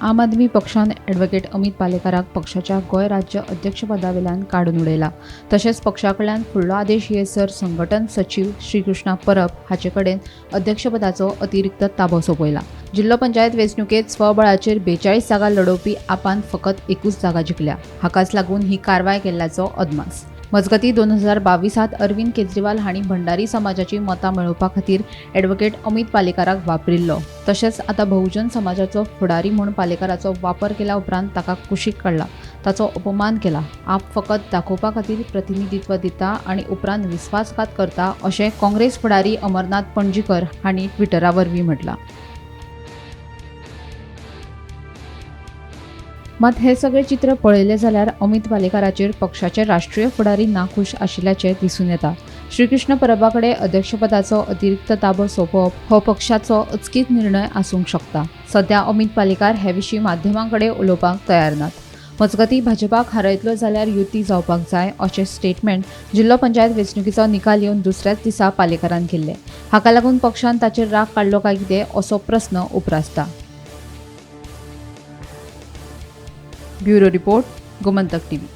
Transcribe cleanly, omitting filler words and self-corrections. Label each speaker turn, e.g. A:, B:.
A: आम आदमी पक्षान ॲडव्होकेट अमित पालेकाराक पक्षाच्या गोंय राज्य अध्यक्षपदावेल्यान काडून उडयला। तशेंच पक्षा कडल्यान फुडलो आदेश येयसर संघटन सचिव श्रीकृष्णा परब हाचे कडेन अध्यक्षपदाचो अतिरिक्त ताबो सोपयला। जिल्लो पंचायत वेंचणुकेत स्वबळाचेर 42 जागा लढोवपी आपान फकत 21 जागा जिखल्या। हाकाच लागून ही कारवाय केल्ल्याचो अदमास। मजगतीं 2022 अरविंद केजरीवाल हांणी भंडारी समाजाची मतां मेळोवपा खातीर ॲडव्होकेट अमित पालेकाराक वापरिल्लो। तशेंच आतां बहुजन समाजाचो फुडारी म्हूण पालेकाराचो वापर केल्या उपरांत ताका कुशीक काडला, ताचो अपमान केला। आप फकत दाखोवपा खातीर प्रतिनिधित्व दिता आनी उपरांत विस्वासघात करता अशें काँग्रेस फुडारी अमरनाथ पणजीकर हांणी ट्विटरावरवीं म्हटलां। मात हे सगळे चित्र पळयले जाल्यार अमित पालेकाराचेर पक्षाचे राष्ट्रीय फुडारी नाखुश आशिल्ल्याचे दिसून येता। श्रीकृष्ण परबा कडेन अध्यक्षपदाचो अतिरिक्त ताबो सोंपोवप हो पक्षाचो अचकीत निर्णय आसूंक शकता। सध्या अमित पालेकार हे विशीं माध्यमां कडेन उलोवपाक तयार नात। मजगतीं भाजपाक हारयतलो जाल्यार युती जावपाक जाय अशें स्टेटमेंट जिल्लो पंचायत वेंचणुकेचो निकाल येवन दुसऱ्याच दिसा पालेकारान केल्ले। हाका लागून पक्षान ताचेर राग काडलो काय कितें असो प्रस्न उपरासता। Bureau report, Gomantak TV.